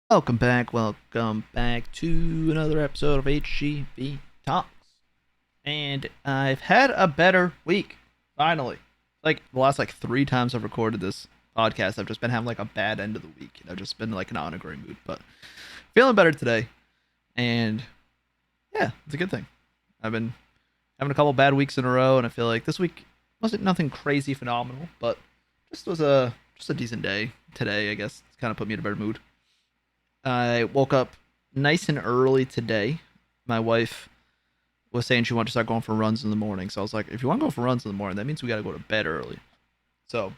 Welcome back to another episode of HGVtalks. And I've had a better week, finally. Like, the last, three times I've recorded this podcast, I've just been having, a bad end of the week. I've just been, not in a great mood, but feeling better today. And, yeah, it's a good thing. I've been having a couple bad weeks in a row, and I feel like this week wasn't nothing crazy phenomenal, but just a decent day today, I guess. It's kind of put me in a better mood. I woke up nice and early today. My wife was saying she wanted to start going for runs in the morning. So I was like, if you want to go for runs in the morning, that means we got to go to bed early. So,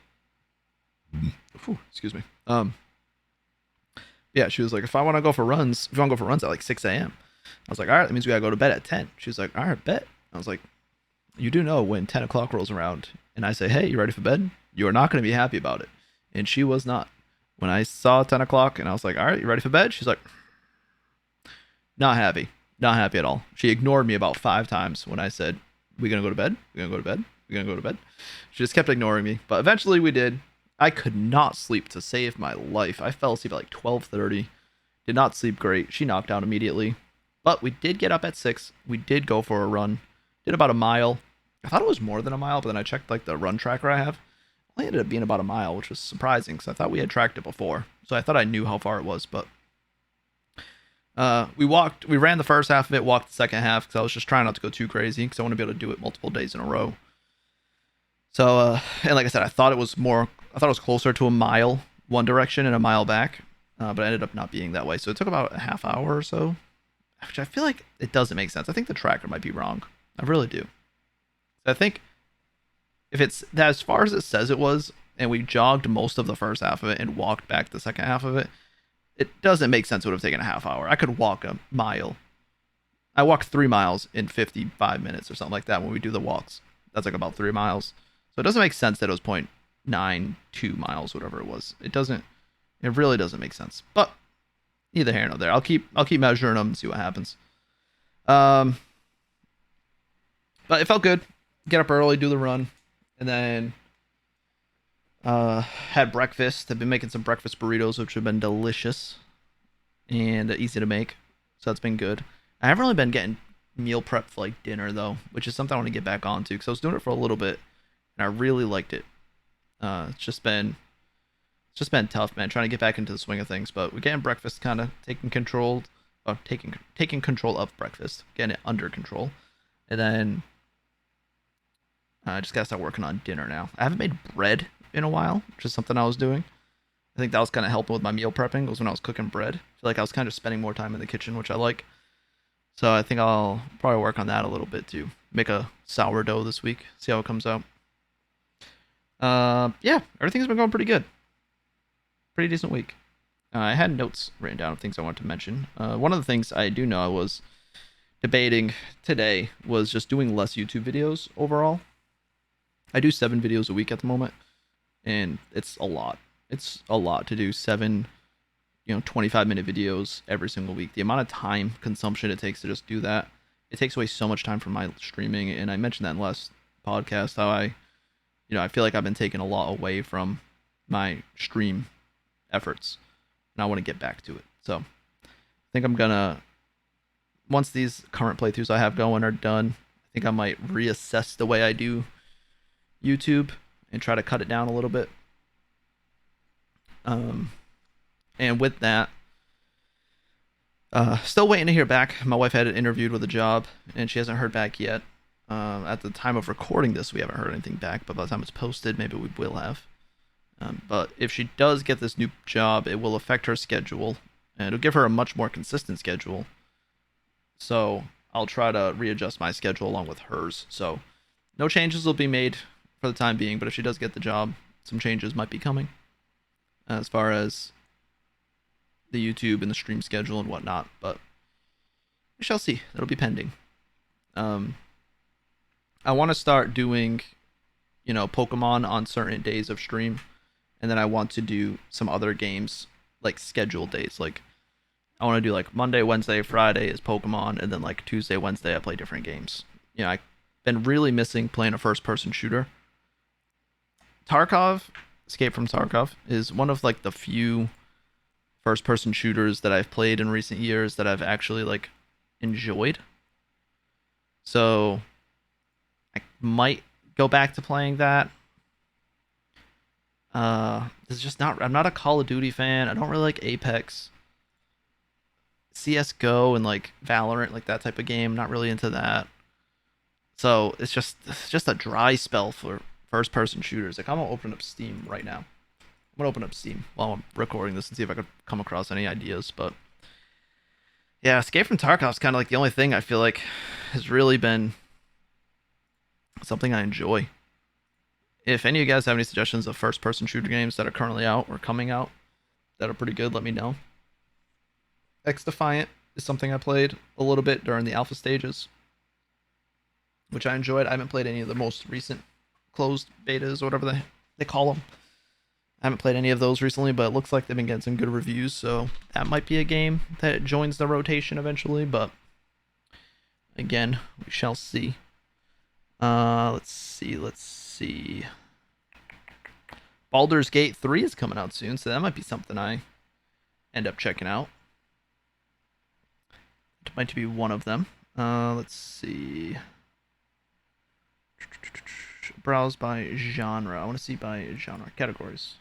excuse me. Yeah, she was like, if I want to go for runs, if you want to go for runs at 6 a.m., I was like, all right, that means we got to go to bed at 10. She was like, all right, bet. I was like, you do know when 10 o'clock rolls around and I say, hey, you ready for bed? You are not going to be happy about it. And she was not. When I saw 10 o'clock and I was like, all right, you ready for bed? She's like, not happy. Not happy at all. She ignored me about 5 times when I said, we gonna go to bed? We gonna go to bed? We gonna go to bed? She just kept ignoring me. But eventually we did. I could not sleep to save my life. I fell asleep at 12:30. Did not sleep great. She knocked out immediately. But we did get up at 6. We did go for a run. Did about a mile. I thought it was more than a mile, but then I checked the run tracker I have. Only ended up being about a mile, which was surprising because I thought we had tracked it before. So I thought I knew how far it was, but we ran the first half of it, walked the second half because I was just trying not to go too crazy because I want to be able to do it multiple days in a row. So, and like I said, I thought it was closer to a mile one direction and a mile back, but it ended up not being that way. So it took about a half hour or so, which I feel like it doesn't make sense. I think the tracker might be wrong. I really do. So I think if it's as far as it says it was, and we jogged most of the first half of it and walked back the second half of it, it doesn't make sense. It would have taken a half hour. I could walk a mile. I walked 3 miles in 55 minutes or something like that when we do the walks. That's about 3 miles. So it doesn't make sense that it was 0.92 miles, whatever it was. It doesn't. It really doesn't make sense. But neither here nor there. I'll keep measuring them and see what happens. Um, but it felt good. Get up early, do the run, and then had breakfast. I've been making some breakfast burritos, which have been delicious and easy to make. So that's been good. I haven't really been getting meal prep for dinner though, which is something I want to get back onto because I was doing it for a little bit and I really liked it. It's just been tough, man, trying to get back into the swing of things. But we're getting breakfast kind of taking control of breakfast, getting it under control, and then I just gotta start working on dinner now. I haven't made bread in a while, which is something I was doing. I think that was kind of helping with my meal prepping. Was when I was cooking bread. I feel like I was kind of spending more time in the kitchen, which I like. So I think I'll probably work on that a little bit too. Make a sourdough this week. See how it comes out. Yeah, everything's been going pretty good. Pretty decent week. I had notes written down of things I wanted to mention. One of the things I do know I was debating today was just doing less YouTube videos overall. I do 7 videos a week at the moment, and it's a lot. It's a lot to do 25-minute videos every single week. The amount of time consumption it takes to just do that, it takes away so much time from my streaming. And I mentioned that in last podcast how I feel like I've been taking a lot away from my stream efforts, and I want to get back to it. So I think I'm gonna once these current playthroughs I have going are done, I think I might reassess the way I do YouTube and try to cut it down a little bit. Um, and with that, still waiting to hear back. My wife had it interviewed with a job, and she hasn't heard back yet. At the time of recording this, we haven't heard anything back, but by the time it's posted, maybe we will have. But if she does get this new job, it will affect her schedule, and it'll give her a much more consistent schedule. So I'll try to readjust my schedule along with hers. So no changes will be made for the time being, but if she does get the job, some changes might be coming as far as the YouTube and the stream schedule and whatnot. But we shall see. That'll be pending. Um, I want to start doing, Pokemon on certain days of stream, and then I want to do some other games scheduled days. I want to do Monday, Wednesday, Friday is Pokemon, and then Tuesday, Wednesday I play different games. I've been really missing playing a first-person shooter. Tarkov, Escape from Tarkov, is one of the few first person shooters that I've played in recent years that I've actually like enjoyed. So I might go back to playing that. It's just not. I'm not a Call of Duty fan. I don't really like Apex, CS:GO, and like Valorant, like that type of game. Not really into that. So it's just a dry spell for first person shooters. Like I'm gonna open up Steam right now. I'm gonna open up Steam while I'm recording this and see if I could come across any ideas. But yeah, Escape from Tarkov is kind of like the only thing I feel like has really been something I enjoy. If any of you guys have any suggestions of first person shooter games that are currently out or coming out that are pretty good, let me know. X Defiant is something I played a little bit during the alpha stages, which I enjoyed. I haven't played any of the most recent closed betas or whatever they call them. I haven't played any of those recently, but it looks like they've been getting some good reviews, so that might be a game that joins the rotation eventually, but again, we shall see. Let's see. Baldur's Gate 3 is coming out soon, so that might be something I end up checking out. It might be one of them. Let's see. Browse by genre. I want to see by genre categories.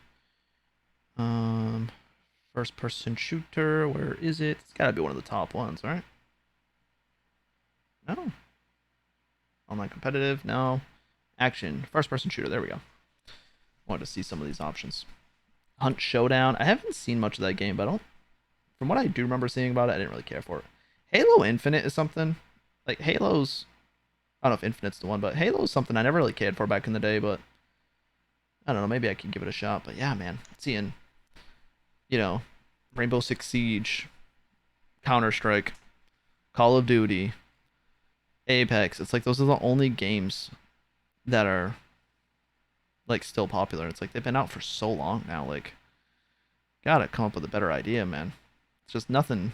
First person shooter. Where is it? It's gotta be one of the top ones, right? No. Online competitive. No. Action. First person shooter. There we go. Wanted to see some of these options. Hunt Showdown. I haven't seen much of that game, but from what I do remember seeing about it, I didn't really care for it. Halo Infinite is something. Like Halo's, I don't know if Infinite's the one, but Halo is something I never really cared for back in the day, but I don't know, maybe I could give it a shot. But yeah, man, seeing, Rainbow Six Siege, Counter-Strike, Call of Duty, Apex, it's like those are the only games that are like still popular. It's like they've been out for so long now, like gotta come up with a better idea, man. It's just nothing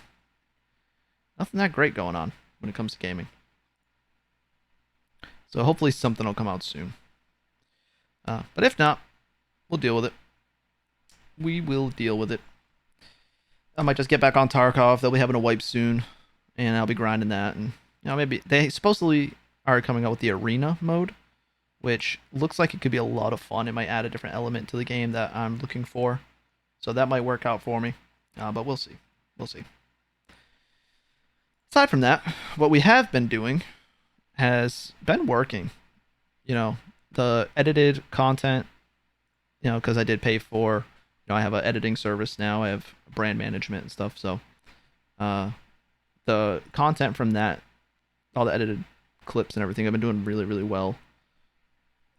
that great going on when it comes to gaming. So hopefully something will come out soon. But if not, we'll deal with it. We will deal with it. I might just get back on Tarkov. They'll be having a wipe soon, and I'll be grinding that. And maybe they supposedly are coming out with the arena mode, which looks like it could be a lot of fun. It might add a different element to the game that I'm looking for, so that might work out for me. But we'll see. We'll see. Aside from that, what we have been doing has been working. The edited content, because I did pay for, I have an editing service now. I have brand management and stuff. So the content from that, all the edited clips and everything, I've been doing really, really well.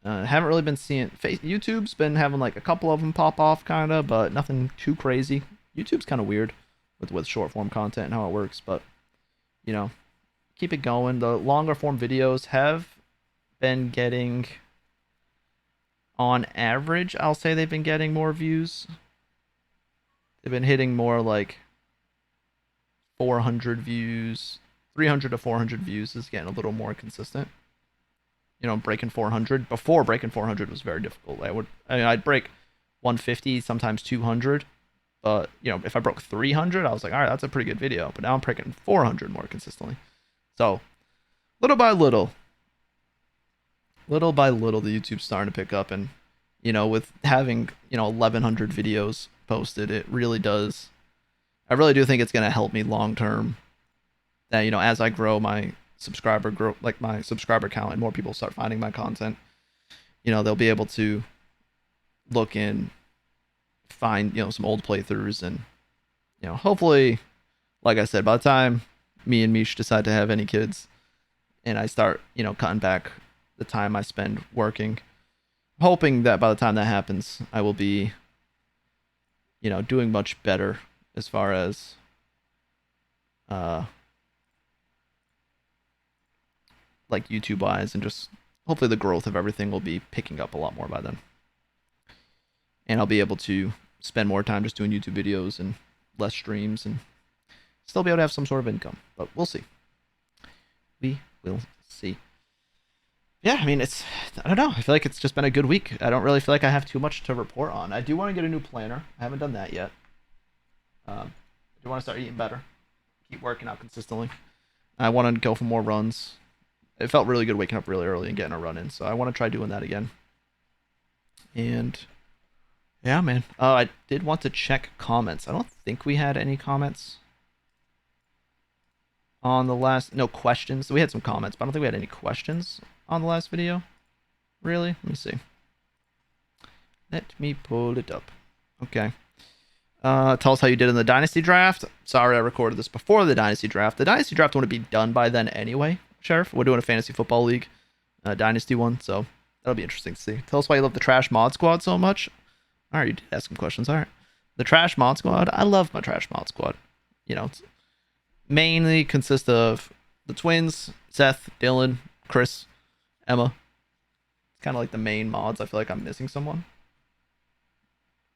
Haven't really been seeing, YouTube's been having like a couple of them pop off kind of, but nothing too crazy. YouTube's kind of weird with short form content and how it works, but keep it going. The longer form videos have been getting, on average, I'll say they've been getting more views. They've been hitting more like 400 views, 300 to 400 views is getting a little more consistent. Breaking 400. Before, breaking 400 was very difficult. I'd break 150, sometimes 200. But, if I broke 300, I was like, all right, that's a pretty good video. But now I'm breaking 400 more consistently. So, little by little, the YouTube's starting to pick up. And, with having, 1,100 videos posted, it really does. I really do think it's going to help me long term. That, as I grow my subscriber count and more people start finding my content, they'll be able to look and find, some old playthroughs and, hopefully, like I said, by the time me and Mish decide to have any kids and I start, cutting back the time I spend working, I'm hoping that by the time that happens, I will be, doing much better as far as, like YouTube wise, and just hopefully the growth of everything will be picking up a lot more by then. And I'll be able to spend more time just doing YouTube videos and less streams and still be able to have some sort of income. But we'll see. We will see. Yeah, I mean, I don't know. I feel like it's just been a good week. I don't really feel like I have too much to report on. I do want to get a new planner. I haven't done that yet. I do want to start eating better, keep working out consistently. I want to go for more runs. It felt really good waking up really early and getting a run in, so I want to try doing that again. And yeah, man. I did want to check comments. I don't think we had any comments on the last. No questions. We had some comments, but I don't think we had any questions on the last video. Really? Let me see. Let me pull it up. Okay. Tell us how you did in the Dynasty draft. Sorry I recorded this before the Dynasty draft. The Dynasty draft wouldn't be done by then anyway, Sheriff. We're doing a fantasy football league, Dynasty one, so that'll be interesting to see. Tell us why you love the Trash Mod Squad so much. All right, you did ask some questions. All right. The Trash Mod Squad. I love my Trash Mod Squad. You know, it's mainly consists of the twins, Seth, Dylan, Chris, Emma. It's kind of like the main mods. I feel like I'm missing someone.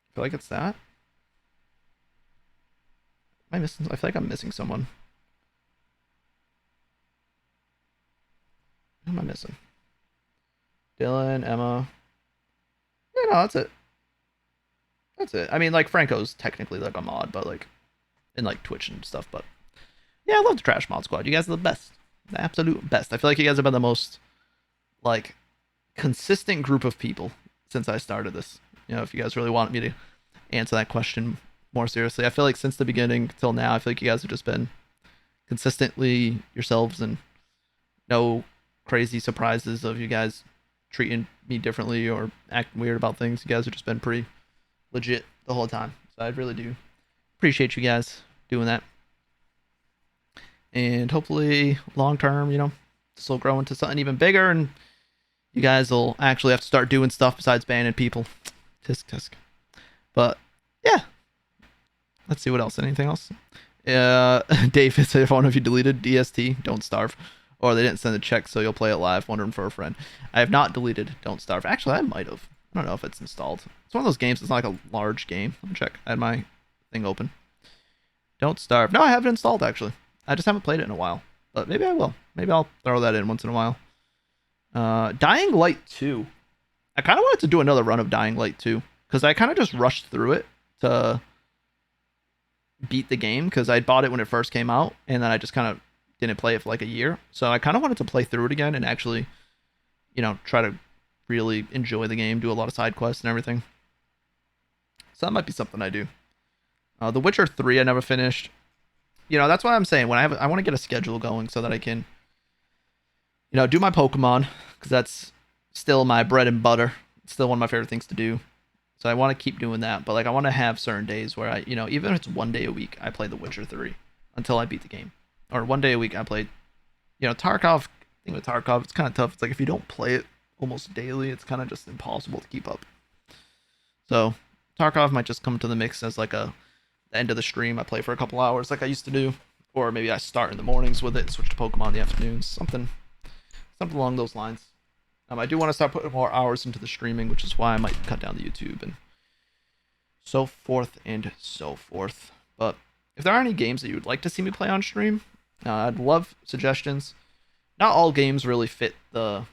I feel like it's that. Am I missing? I feel like I'm missing someone. Who am I missing? Dylan, Emma. Yeah, no, that's it. That's it. I mean, like, Franco's technically like a mod, but like in like Twitch and stuff. But yeah, I love the Trash Mod Squad. You guys are the best, the absolute best. I feel like you guys have been the most like consistent group of people since I started this. You know, if you guys really want me to answer that question more seriously, I feel like since the beginning till now, I feel like you guys have just been consistently yourselves, and no crazy surprises of you guys treating me differently or acting weird about things. You guys have just been pretty legit the whole time. So I really do appreciate you guys doing that. And hopefully long term, you know, this will grow into something even bigger, and you guys will actually have to start doing stuff besides banning people. Tisk tisk. But yeah. Let's see what else. Anything else? Dave said, if one of you deleted DST, Don't Starve. Or they didn't send a check, so you'll play it live, wondering for a friend. I have not deleted Don't Starve. Actually, I might have. I don't know if it's installed. It's one of those games. It's not like a large game. Let me check. I had my thing open. Don't Starve. No, I haven't installed, actually. I just haven't played it in a while. But maybe I will. Maybe I'll throw that in once in a while. Dying Light 2. I kind of wanted to do another run of Dying Light 2. Because I kind of just rushed through it to beat the game. Because I bought it when it first came out. And then I just kind of didn't play it for like a year. So I kind of wanted to play through it again and actually, you know, try to really enjoy the game, do a lot of side quests and everything. So that might be something I do. The Witcher 3 I never finished. You know, that's what I'm saying. When I want to get a schedule going so that I can, you know, do my Pokemon, because that's still my bread and butter. It's still one of my favorite things to do. So I want to keep doing that. But like, I want to have certain days where I, you know, even if it's one day a week, I play The Witcher 3 until I beat the game. Or one day a week I played, you know, Tarkov. Thing with Tarkov, it's kind of tough. It's like if you don't play it almost daily, it's kind of just impossible to keep up. So Tarkov might just come to the mix as like the end of the stream. I play for a couple hours like I used to do, or maybe I start in the mornings with it and switch to Pokemon in the afternoons. Something along those lines. I do want to start putting more hours into the streaming, which is why I might cut down the YouTube and so forth and so forth. But if there are any games that you would like to see me play on stream, I'd love suggestions. Not all games really fit the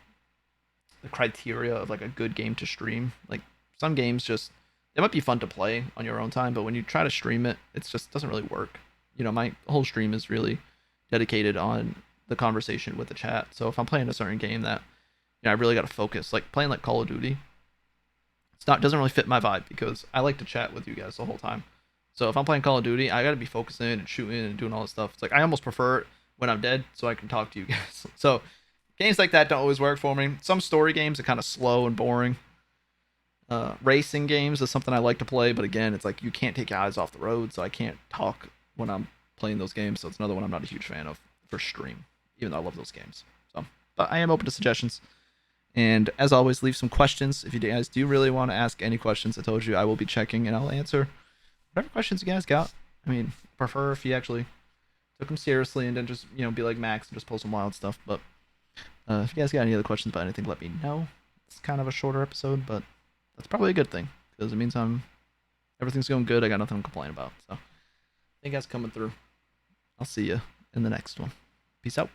criteria of like a good game to stream. Like some games just, they might be fun to play on your own time, but when you try to stream it, it just doesn't really work. You know, my whole stream is really dedicated on the conversation with the chat. So if I'm playing a certain game that, you know, I really got to focus, like playing like Call of Duty, doesn't really fit my vibe because I like to chat with you guys the whole time. So if I'm playing Call of Duty, I gotta be focusing and shooting and doing all this stuff. It's like I almost prefer it when I'm dead so I can talk to you guys. So games like that don't always work for me. Some story games are kind of slow and boring. Racing games is something I like to play, but again, it's like you can't take your eyes off the road, so I can't talk when I'm playing those games. So it's another one I'm not a huge fan of for stream, even though I love those games. So, but I am open to suggestions. And as always, leave some questions. If you guys do really want to ask any questions, I told you I will be checking and I'll answer whatever questions you guys got. I mean, prefer if you actually took them seriously and then just, you know, be like Max and just pull some wild stuff. But if you guys got any other questions about anything, let me know. It's kind of a shorter episode, but that's probably a good thing because it means everything's going good. I got nothing to complain about. So thank you guys coming through. I'll see you in the next one. Peace out.